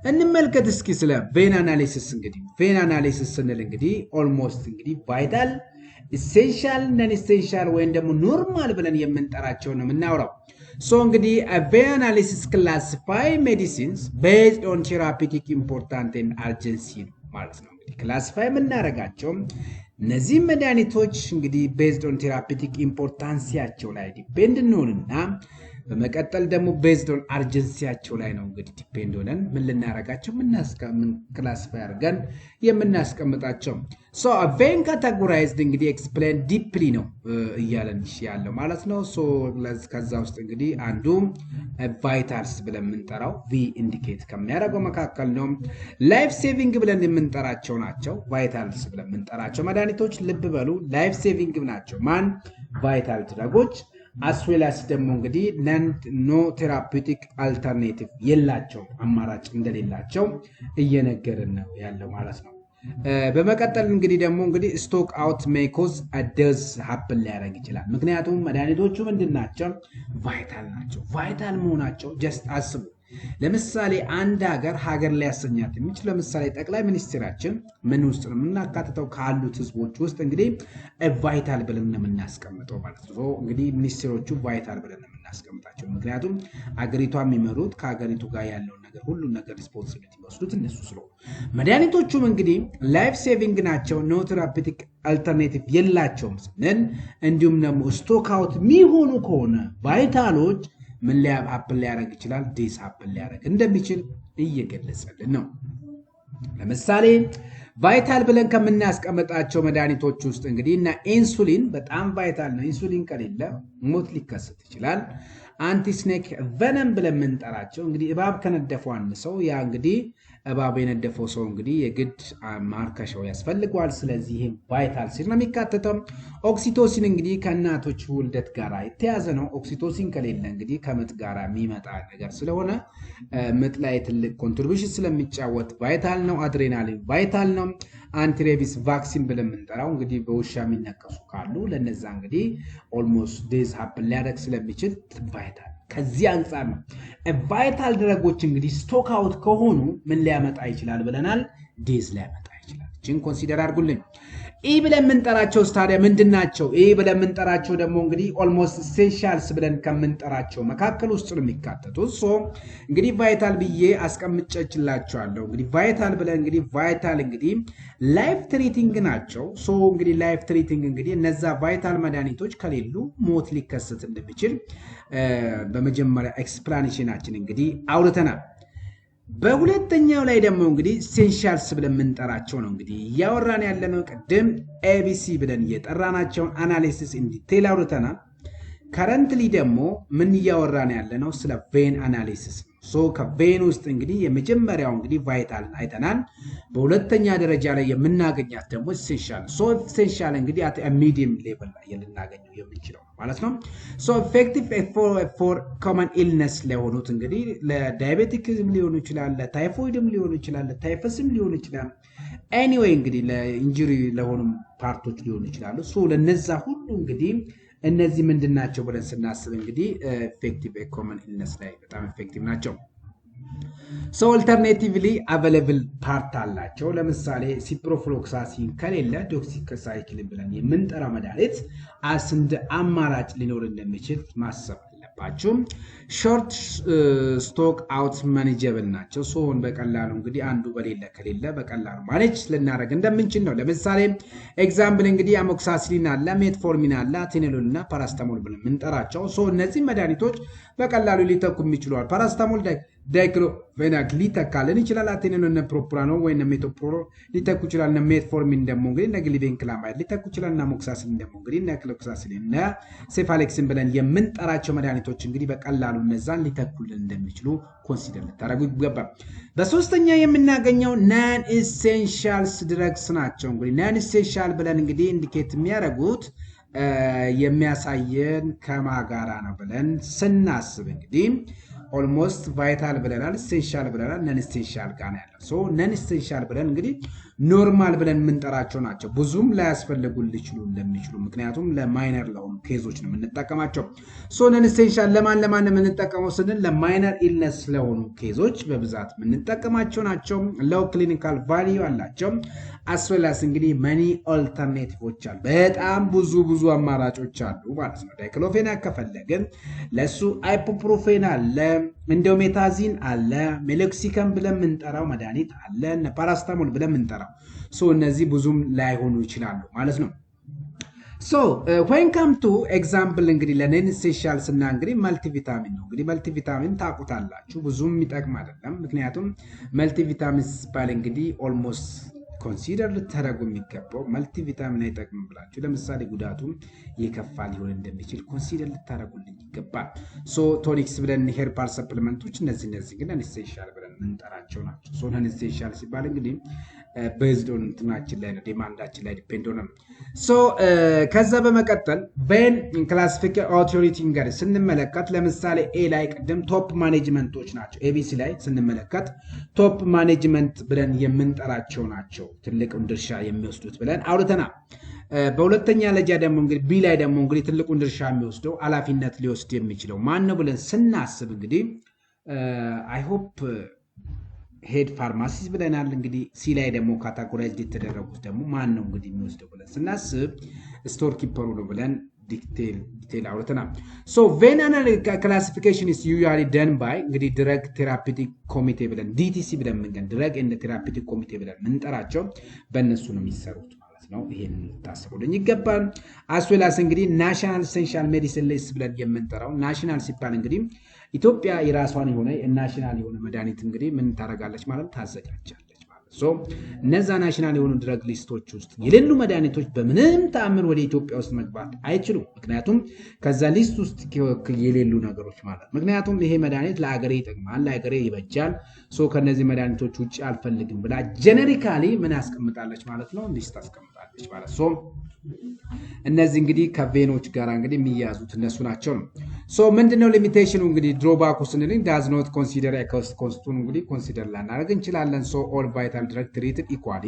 እንመልከት እስኪ ስለ ቬን አናሊሲስ። እንግዲህ ቬን አናሊሲስ ስንል እንግዲህ ኦልሞስት እንግዲህ ቫይታል ኢሴንሻል ነን ኢሴንሻል ወይም ደግሞ ኖርማል ብለን የምንጠራቸው ነው የምናወራው። ሶ እንግዲህ ቬን አናሊሲስ ክላሲፋይ ሜዲሲንስ ቤዝድ ኦን ቴራፒቲክ ኢምፖርታንት ኤንድ አርጀንሲ ነው ማለት ነው። እንግዲህ ክላሲፋይ የምናደርጋቸው እነዚህ መድኃኒቶች እንግዲህ ቤዝድ ኦን ቴራፒቲክ ኢምፖርታንሲያቸው ላይ ዲፔንድ እንሆንና በመቀጠል ደግሞ ቤዝድ ኦን አርጀንሲያቸው ላይ ነው እንግዲህ ዲፔንድ ሆነን ምን ልናረጋቸው ምን ክላሲፋይ አድርገን የምናስቀምጣቸው። ሶ ቬን ካታጎራይዝድ እንግዲህ ኤክስፕሌን ዲፕሊ ነው እያለን ያለው ማለት ነው። ሶ ከዛ ውስጥ እንግዲህ አንዱ ቫይታልስ ብለን የምንጠራው ቪ ኢንዲኬት ከሚያደርገው መካከል ነው። ላይፍ ሴቪንግ ብለን የምንጠራቸው ናቸው። ቫይታልስ ብለን የምንጠራቸው መድኃኒቶች ልብ በሉ ላይፍ ሴቪንግ ናቸው። ማን ቫይታል ድረጎች አስዌላስ ደግሞ እንግዲህ ኖ ቴራፒቲክ አልተርኔቲቭ የላቸው አማራጭ እንደሌላቸው እየነገርን ነው ያለው ማለት ነው። በመቀጠል እንግዲህ ደግሞ እንግዲህ ስቶክ አውት ሜኮዝ አደዝ ሀፕን ሊያደርግ ይችላል። ምክንያቱም መድኃኒቶቹ ምንድናቸው? ቫይታል ናቸው። ቫይታል መሆናቸው ጀስት አስቡ። ለምሳሌ አንድ ሀገር ሊያሰኛት የሚችል ለምሳሌ ጠቅላይ ሚኒስትራችን ምን ውስጥ ነው የምናካትተው? ካሉት ህዝቦች ውስጥ እንግዲህ ቫይታል ብለን ነው የምናስቀምጠው ማለት ነው። እንግዲህ ሚኒስትሮቹ ቫይታል ብለን ነው የምናስቀምጣቸው። ምክንያቱም አገሪቷ የሚመሩት ከሀገሪቱ ጋር ያለውን ነገር ሁሉን ነገር ሪስፖንሲቢሊቲ የሚወስዱት እነሱ ስለሆኑ፣ መድኃኒቶቹም እንግዲህ ላይፍ ሴቪንግ ናቸው። ኖ ቴራፒቲክ አልተርኔቲቭ የላቸውም ስንል እንዲሁም ደግሞ ስቶክ አውት የሚሆኑ ከሆነ ቫይታሎች ምን ሀፕን ሊያደርግ ይችላል? ዲስ ሀፕን ሊያደርግ እንደሚችል እየገለጸልን ነው። ለምሳሌ ቫይታል ብለን ከምናስቀምጣቸው መድኃኒቶች ውስጥ እንግዲህ እና ኢንሱሊን በጣም ቫይታል ነው። ኢንሱሊን ከሌለ ሞት ሊከሰት ይችላል። አንቲስኔክ ቨነም ብለን የምንጠራቸው እንግዲህ እባብ ከነደፈው አንድ ሰው ያ እንግዲህ እባብ የነደፈው ሰው እንግዲህ የግድ ማርከሻው ያስፈልገዋል። ስለዚህ ይሄ ቫይታል ሲል ነው የሚካተተው። ኦክሲቶሲን እንግዲህ ከእናቶች ውልደት ጋር የተያዘ ነው። ኦክሲቶሲን ከሌለ እንግዲህ ከምጥ ጋር የሚመጣ ነገር ስለሆነ ምጥ ላይ ትልቅ ኮንትሪቢዩሽን ስለሚጫወት ቫይታል ነው። አድሬናሊን ቫይታል ነው። አንቲሬቢስ ቫክሲን ብለን የምንጠራው እንግዲህ በውሻ የሚነከሱ ካሉ ለነዛ እንግዲህ ኦልሞስት ዴዝ ሀፕን ሊያደርግ ስለሚችል ቫይታል ከዚህ አንጻር ነው። ቫይታል ድረጎች እንግዲህ ስቶክ አውት ከሆኑ ምን ሊያመጣ ይችላል ብለናል? ዴዝ ሊያመጣ ይችላል። እችን ኮንሲደር አድርጉልኝ። ኢ ብለን የምንጠራቸው ታዲያ ምንድን ናቸው? ኢ ብለን የምንጠራቸው ደግሞ እንግዲህ ኦልሞስት ኢሴንሻልስ ብለን ከምንጠራቸው መካከል ውስጥ ነው የሚካተቱት። ሶ እንግዲህ ቫይታል ብዬ አስቀምጨችላቸዋለሁ። እንግዲህ ቫይታል ብለን እንግዲህ ቫይታል እንግዲህ ላይፍ ትሪቲንግ ናቸው። ሶ እንግዲህ ላይፍ ትሪቲንግ እንግዲህ እነዛ ቫይታል መድኃኒቶች ከሌሉ ሞት ሊከሰት እንደሚችል በመጀመሪያ ኤክስፕላኔሽናችን እንግዲህ አውርተናል። በሁለተኛው ላይ ደግሞ እንግዲህ ኢሴንሻልስ ብለን የምንጠራቸው ነው። እንግዲህ እያወራን ያለነው ቅድም ኤቢሲ ብለን እየጠራናቸውን አናሊሲስ ኢን ዲቴል አውርተናል። ከረንትሊ ደግሞ ምን እያወራን ያለነው ስለ ቬን አናሊሲስ ነው። ሶ ከቬን ውስጥ እንግዲህ የመጀመሪያው እንግዲህ ቫይታል አይተናል። በሁለተኛ ደረጃ ላይ የምናገኛት ደግሞ ኢሴንሻል። ሶ ኢሴንሻል እንግዲህ አት ሚዲየም ሌቭል ላይ ልናገኘው የምንችለው ማለት ነው። ሶ ኢፌክቲቭ ፎር ኮመን ኢልነስ ለሆኑት እንግዲህ ለዳያቤቲክም ሊሆኑ ይችላል፣ ለታይፎይድም ሊሆኑ ይችላል፣ ለታይፈስም ሊሆኑ ይችላል። ኤኒዌይ እንግዲህ ለኢንጁሪ ለሆኑ ፓርቶች ሊሆኑ ይችላሉ። ሶ ለነዛ ሁሉ እንግዲህ እነዚህ ምንድናቸው ብለን ስናስብ እንግዲህ ኢፌክቲቭ ኮመን ኢልነስ ላይ በጣም ኢፌክቲቭ ናቸው። ሶ አልተርኔቲቭሊ አቬለብል ፓርት አላቸው። ለምሳሌ ሲፕሮፍሎክሳሲን ከሌለ ዶክሲሳይክሊን ብለን የምንጠራ መድኃኒት እንደ አማራጭ ሊኖር እንደሚችል ማሰብ አለባችሁ። ሾርት ስቶክ አውት ማኔጀብል ናቸው። ሶን በቀላሉ እንግዲህ አንዱ ከሌለ በቀላሉ ማኔጅ ልናደርግ እንደምንችል ነው። ለምሳሌ ኤግዛምፕል እንግዲህ አሞክሳሲሊን አለ፣ ሜትፎርሚን አለ፣ አቴኖሎል እና ፓራስታሞል ብለን የምንጠራቸው። ሶ እነዚህ መድኃኒቶች በቀላሉ ሊተኩ የሚችሏል። ፓራስታሞል ዳይክሎፌናክ ሊተካልን ይችላል። አቴኖሎል ፕሮፕራኖል ወይ ሜቶፕሮል ሊተኩ ይችላል። ሜትፎርሚን ደግሞ እንግዲህ ግሊቤንክላማይድ ሊተኩ ይችላል። አሞክሳሲሊን ደግሞ እንግዲህ ክሎክሳሲሊን እና ሴፋሌክሲን ብለን የምንጠራቸው መድኃኒቶች እንግዲህ በቀላሉ እነዛን ሊተኩልን እንደሚችሉ ኮንሲደር ልታደርጉ ይገባል። በሶስተኛ የምናገኘው ናን ኢሴንሻልስ ድረግስ ናቸው። እንግዲህ ናን ኢሴንሻል ብለን እንግዲህ ኢንዲኬት የሚያደርጉት የሚያሳየን ከማጋራ ነው ብለን ስናስብ እንግዲህ ኦልሞስት ቫይታል ብለናል፣ ኢሴንሻል ብለናል፣ ነን ኢሴንሻል ጋር ነው ያለው። ሶ ነን ኢሴንሻል ብለን እንግዲህ ኖርማል ብለን የምንጠራቸው ናቸው። ብዙም ላያስፈልጉ ሊችሉ እንደሚችሉ ምክንያቱም ለማይነር ለሆኑ ኬዞች ነው የምንጠቀማቸው። ሶ ነን ኢሴንሻል ለማን የምንጠቀመው ስንል ለማይነር ኢልነስ ለሆኑ ኬዞች በብዛት የምንጠቀማቸው ናቸው። ሎው ክሊኒካል ቫልዩ አላቸው። አስወላስ እንግዲህ መኒ ኦልተርኔቲቮች አሉ። በጣም ብዙ አማራጮች አሉ ማለት ነው። ዳይክሎፌናክ ከፈለግን ለሱ አይፖፕሮፌን አለ፣ ኢንዶሜታዚን አለ፣ ሜሎክሲከም ብለን የምንጠራው መድኃኒት አለ፣ ፓራስታሞል ብለን የምንጠራው። ሶ እነዚህ ብዙም ላይሆኑ ይችላሉ ማለት ነው። ሶ when come to example እንግዲህ ለነን ኢሴንሻል ስና እንግዲህ መልቲቪታሚን ነው። እንግዲህ መልቲቪታሚን ታውቁታላችሁ፣ ብዙም የሚጠቅም አይደለም። ምክንያቱም መልቲቪታሚን ሲባል እንግዲህ ኦልሞስት ኮንሲደር ልታደርጉ የሚገባው መልቲቪታሚን አይጠቅም ብላችሁ ለምሳሌ ጉዳቱ የከፋ ሊሆን እንደሚችል ኮንሲደር ልታደርጉልኝ ይገባል። ሶ ቶኒክስ ብለን ሄርባል ሰፕሊመንቶች እነዚህ ግን ኢሴንሻል ብለን እንጠራቸው ናቸው። ሶ ነን ኢሴንሻል ሲባል እንግዲህ ቤዝድ ኦን እንትናችን ላይ ነው፣ ዲማንዳችን ላይ ዲፔንድ ሆነ። ሶ ከዛ በመቀጠል ቬን ክላሲፊኬሽን ኦቶሪቲ ጋር ስንመለከት ለምሳሌ ኤ ላይ ቅድም ቶፕ ማኔጅመንቶች ናቸው። ኤቢሲ ላይ ስንመለከት ቶፕ ማኔጅመንት ብለን የምንጠራቸው ናቸው፣ ትልቁን ድርሻ የሚወስዱት ብለን አውርተናል። በሁለተኛ ደረጃ ደግሞ እንግዲህ ቢ ላይ ደግሞ እንግዲህ ትልቁን ድርሻ የሚወስደው ኃላፊነት ሊወስድ የሚችለው ማን ነው ብለን ስናስብ እንግዲህ አይ ሆፕ ሄድ ፋርማሲስ ብለናል። እንግዲህ ሲ ላይ ደግሞ ካታጎራይዝድ የተደረጉት ደግሞ ማን ነው እንግዲህ የሚወስደው ብለን ስናስብ ስቶር ኪፐሩ ነው ብለን ዲቴል አውርተናል። ሶ ቬን አናሊቲካል ክላሲፊኬሽን ኢዝ ዩዥዋሊ ደን ባይ እንግዲህ ድረግ ቴራፒቲክ ኮሚቴ ብለን ዲቲሲ ብለን ምንገን ድረግ ኤንድ ቴራፒቲክ ኮሚቴ ብለን ምንጠራቸው በእነሱ ነው የሚሰሩት ማለት ነው። ይሄን ታስቡልኝ ይገባል። አስዌላስ እንግዲህ ናሽናል ኢሴንሻል ሜዲሲን ሊስት ብለን የምንጠራው ናሽናል ሲባል እንግዲህ ኢትዮጵያ የራሷን የሆነ ናሽናል የሆነ መድኃኒት እንግዲህ ምን ታደርጋለች ማለት ታዘጋጃለች ማለት ሶ እነዛ ናሽናል የሆኑ ድረግ ሊስቶች ውስጥ የሌሉ መድኃኒቶች በምንም ተአምር ወደ ኢትዮጵያ ውስጥ መግባት አይችሉም። ምክንያቱም ከዛ ሊስት ውስጥ የሌሉ ነገሮች ማለት ምክንያቱም ይሄ መድኃኒት ለአገሬ ይጠቅማል፣ ለአገሬ ይበጃል፣ ሶ ከነዚህ መድኃኒቶች ውጪ አልፈልግም ብላ ጀነሪካሊ ምን አስቀምጣለች ማለት ነው፣ ሊስት አስቀምጣለች ማለት ሶ እነዚህ እንግዲህ ከቬኖች ጋር እንግዲህ የሚያዙት እነሱ ናቸው ነው። ሶ ምንድነው ሊሚቴሽኑ እንግዲህ ድሮባኩ ስንል ዳዝ ኖት ኮንሲደር ኮስቱን እንግዲህ ኮንሲደር ላናደርግ እንችላለን። ሶ ኦል ቫይታል ድረግ ትሪትድ ኢኳሊ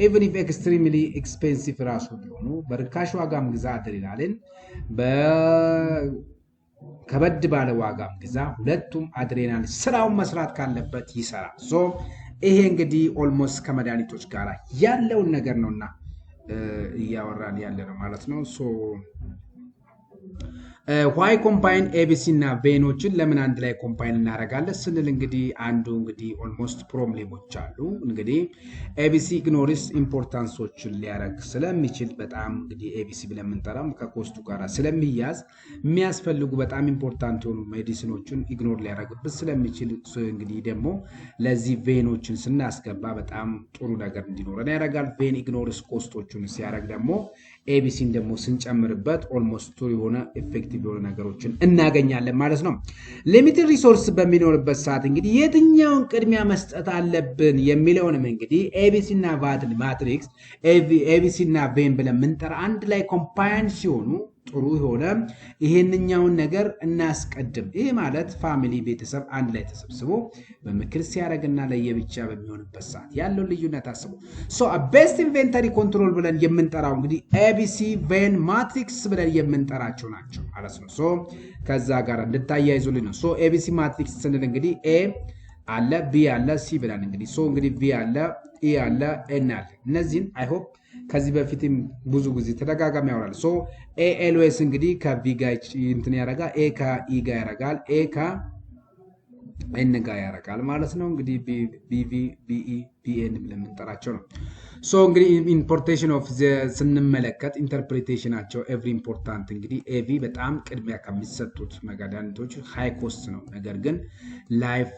ኢቭን ኢፍ ኤክስትሪምሊ ኤክስፔንሲቭ ራሱ ቢሆኑ በርካሽ ዋጋም ግዛ አድሬናሊን ከበድ ባለ ዋጋም ግዛ፣ ሁለቱም አድሬናሊን ስራውን መስራት ካለበት ይሰራል። ሶ ይሄ እንግዲህ ኦልሞስት ከመድኃኒቶች ጋር ያለውን ነገር ነውና እያወራን ያለ ነው ማለት ነው። ሶ ዋይ ኮምባይን ኤቢሲ እና ቬኖችን ለምን አንድ ላይ ኮምባይን እናደርጋለን ስንል እንግዲህ አንዱ እንግዲህ ኦልሞስት ፕሮብሌሞች አሉ። እንግዲህ ኤቢሲ ኢግኖሪስ ኢምፖርታንሶችን ሊያደርግ ስለሚችል በጣም እንግዲህ ኤቢሲ ብለን የምንጠራው ከኮስቱ ጋር ስለሚያዝ የሚያስፈልጉ በጣም ኢምፖርታንት የሆኑ ሜዲሲኖችን ኢግኖር ሊያደርግብን ስለሚችል እንግዲህ ደግሞ ለዚህ ቬኖችን ስናስገባ በጣም ጥሩ ነገር እንዲኖረን ያደርጋል። ቬን ኢግኖሪስ ኮስቶችን ሲያደርግ ደግሞ ኤቢሲን ደግሞ ስንጨምርበት ኦልሞስት የሆነ ኤፌክቲቭ የሆነ ነገሮችን እናገኛለን ማለት ነው። ሊሚትድ ሪሶርስ በሚኖርበት ሰዓት እንግዲህ የትኛውን ቅድሚያ መስጠት አለብን የሚለውንም እንግዲህ ኤቢሲ እና ማትሪክስ ኤቢሲ እና ቬን ብለን ምንጠራ አንድ ላይ ኮምባይን ሲሆኑ ጥሩ የሆነ ይሄንኛውን ነገር እናስቀድም። ይሄ ማለት ፋሚሊ ቤተሰብ አንድ ላይ ተሰብስቦ በምክር ሲያደርግና ለየብቻ በሚሆንበት ሰዓት ያለው ልዩነት አስቡ። ሶ ቤስት ኢንቨንተሪ ኮንትሮል ብለን የምንጠራው እንግዲህ ኤቢሲ ቬን ማትሪክስ ብለን የምንጠራቸው ናቸው ማለት ነው። ሶ ከዛ ጋር እንድታያይዙልኝ ነው። ሶ ኤቢሲ ማትሪክስ ስንል እንግዲህ ኤ አለ፣ ቢ አለ፣ ሲ ብለን እንግዲህ ሶ እንግዲህ ቢ አለ፣ ኢ አለ፣ ኤን አለ። እነዚህን አይ ሆፕ ከዚህ በፊትም ብዙ ጊዜ ተደጋጋሚ ያወራል። ሶ ኤ ኤልዌስ እንግዲህ ከቪ ጋር እንትን ያረጋል፣ ኤ ከኢ ጋር ያረጋል፣ ኤ ከኤን ጋር ያረጋል ማለት ነው። እንግዲህ ቢቪ ቢኢ ቢኤን ብለን የምንጠራቸው ነው። ሶ እንግዲህ ኢምፖርቴሽን ኦፍ ስንመለከት ኢንተርፕሪቴሽናቸው ኤቭሪ ኢምፖርታንት እንግዲህ ኤቪ በጣም ቅድሚያ ከሚሰጡት መድኃኒቶች ሃይ ኮስት ነው። ነገር ግን ላይፍ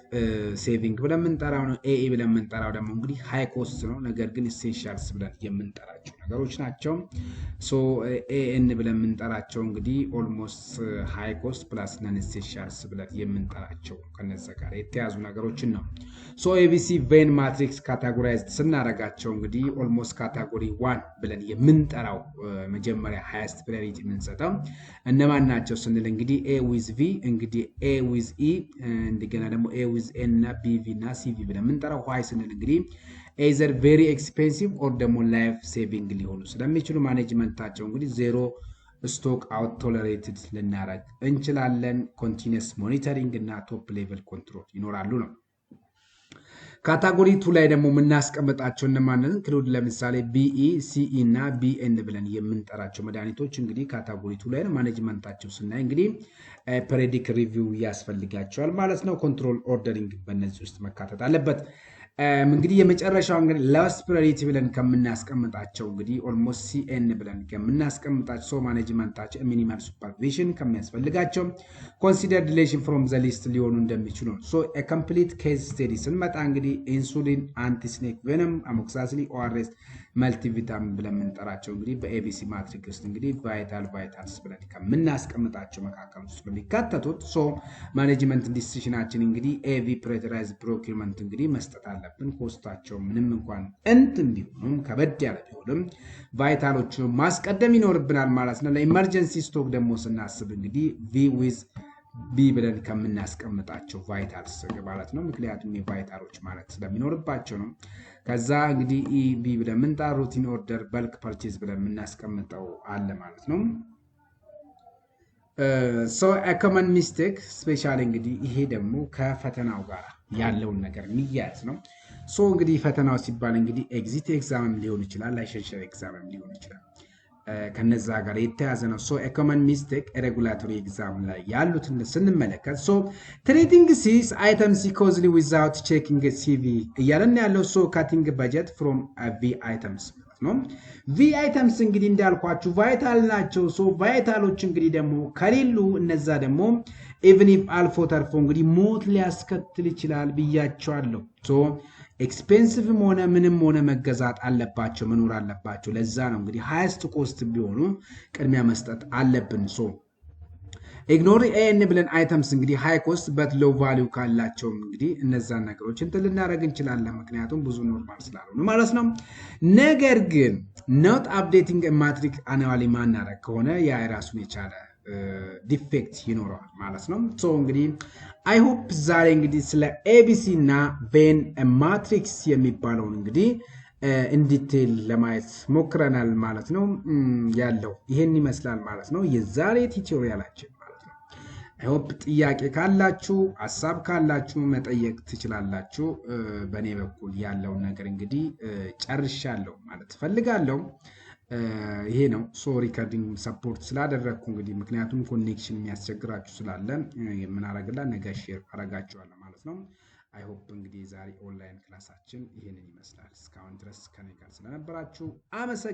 ሴቪንግ ብለን የምንጠራው ነው። ኤኢ ብለን የምንጠራው ደግሞ እንግዲህ ሃይ ኮስት ነው። ነገር ግን ኢሴንሻልስ ብለን የምንጠራቸው ነገሮች ናቸው። ሶ ኤኤን ብለን የምንጠራቸው እንግዲህ ኦልሞስት ሃይ ኮስት ፕላስ ነን ኢሴንሻልስ ብለን የምንጠራቸው ከነዛ ጋር የተያዙ ነገሮችን ነው። ሶ ኤቢሲ ቬን ማትሪክስ ካታጎራይዝድ ስናረጋቸው እንግዲህ ኦልሞስት ካታጎሪ 1 ብለን የምንጠራው መጀመሪያ ሃይስት ፕራዮሪቲ የምንሰጠው እነማን ናቸው ስንል እንግዲህ A with V እንግዲህ A with E እንደገና ደግሞ A with N እና BV እና CV ብለን የምንጠራው why ስንል እንግዲህ either very expensive or ደግሞ life saving ሊሆኑ ስለሚችሉ ማኔጅመንታቸው እንግዲህ ዜሮ ስቶክ አውት ቶለሬትድ ልናረግ እንችላለን ኮንቲኒየስ ሞኒተሪንግ እና ቶፕ ሌቨል ኮንትሮል ይኖራሉ ነው ካታጎሪ 2 ላይ ደግሞ የምናስቀምጣቸው እነማንን ክሉድ ለምሳሌ BE CE እና BN ብለን የምንጠራቸው መድኃኒቶች እንግዲህ ካታጎሪ 2 ላይ ማኔጅመንታቸው ስናይ እንግዲህ ፔሪዮዲክ ሪቪው ያስፈልጋቸዋል ማለት ነው ኮንትሮል ኦርደሪንግ በእነዚህ ውስጥ መካተት አለበት እንግዲህ የመጨረሻው እንግዲህ ላስት ፕራዮሪቲ ብለን ከምናስቀምጣቸው እንግዲህ ኦልሞስት CN ብለን ከምናስቀምጣቸው ማኔጅመንታቸው ሚኒማል ሱፐርቪዥን ከሚያስፈልጋቸው ኮንሲደርድ ዲሌሽን ፍሮም ዘ ሊስት ሊሆኑ እንደሚችሉ ሶ a complete case study ስንመጣ እንግዲህ ኢንሱሊን አንቲስኔክ ቬነም አሞክሳሲሊ ORS መልቲቪታሚን ብለን የምንጠራቸው እንግዲህ በኤቢሲ ማትሪክስ ውስጥ እንግዲህ ቫይታልስ ብለን ከምናስቀምጣቸው መካከል ውስጥ የሚካተቱት ሶ ማኔጅመንት ዲሲዥናችን እንግዲህ AV ፕሪዮሪታይዝ ፕሮኪውመንት እንግዲህ መስጠት አለብን ኮስታቸው ምንም እንኳን ቢሆንም ከበድ ያለ ቢሆንም ቫይታሎቹ ማስቀደም ይኖርብናል ማለት ነው ለኢመርጀንሲ ስቶክ ደግሞ ስናስብ እንግዲህ V with B ብለን ከምናስቀምጣቸው ቫይታልስ ማለት ነው ምክንያቱም የቫይታሎች ማለት ስለሚኖርባቸው ነው ከዛ እንግዲህ EB ብለን ምንጣ ሩቲን ኦርደር በልክ ፐርቼዝ ብለን የምናስቀምጠው አለ ማለት ነው so a common mistake ስፔሻሊ እንግዲህ ይሄ ደግሞ ከፈተናው ጋር ያለውን ነገር የሚያዝ ነው so እንግዲህ ፈተናው ሲባል እንግዲህ ኤግዚት ኤግዛም ሊሆን ይችላል ላይሰንሸር ኤግዛም ሊሆን ይችላል ከነዛ ጋር የተያዘ ነው so a common mistake regulatory exam ላይ ያሉትን ስንመለከት so treating these items causally without checking CV እያለን ያለው so cutting budget from V items ነው V items እንግዲህ እንዳልኳችሁ ቫይታል ናቸው so ቫይታሎች እንግዲህ ደግሞ ከሌሉ እነዛ ደግሞ even if አልፎ ተርፎ እንግዲህ ሞት ሊያስከትል ይችላል ብያቸዋለሁ so ኤክስፔንሲቭ ምንም ሆነ መገዛት አለባቸው መኖር አለባቸው ለዛ ነው እንግዲህ ሃይስት ኮስት ቢሆኑ ቅድሚያ መስጠት አለብን ሶ ኢግኖር ኤን ብለን አይተምስ እንግዲህ ሃይ ኮስት በት ሎው ቫልዩ ካላቸው እንግዲህ እነዛን ነገሮች ልናረግ እንችላለን ምክንያቱም ብዙ ኖርማል ስላልሆነ ማለት ነው ነገር ግን ኖት አፕዴቲንግ ማትሪክ አኑዋሊ ማናረግ ከሆነ ያ ራሱን የቻለ ዲፌክት ይኖራል ማለት ነው ሶ እንግዲህ I hope ዛሬ እንግዲህ ስለ ABC እና ቬን ማትሪክስ የሚባለው እንግዲህ in detail ለማየት ሞክረናል ማለት ነው ያለው ይሄን ይመስላል ማለት ነው የዛሬ ቲዩቶሪያላችን ማለት ነው I hope ጥያቄ ካላችሁ ሐሳብ ካላችሁ መጠየቅ ትችላላችሁ በኔ በኩል ያለው ነገር እንግዲህ ጨርሻለሁ ማለት ፈልጋለሁ ይሄ ነው ሶ ሪከርዲንግ ሰፖርት ስላደረኩ እንግዲህ ምክንያቱም ኮኔክሽን የሚያስቸግራችሁ ስላለ ምን አረጋግላ ነገ ሼር አረጋችኋለሁ ማለት ነው I hope እንግዲህ ዛሬ ኦንላይን ክላሳችን ይሄንን ይመስላል እስካሁን ድረስ ከኔ ጋር ስለነበራችሁ አመሰግናለሁ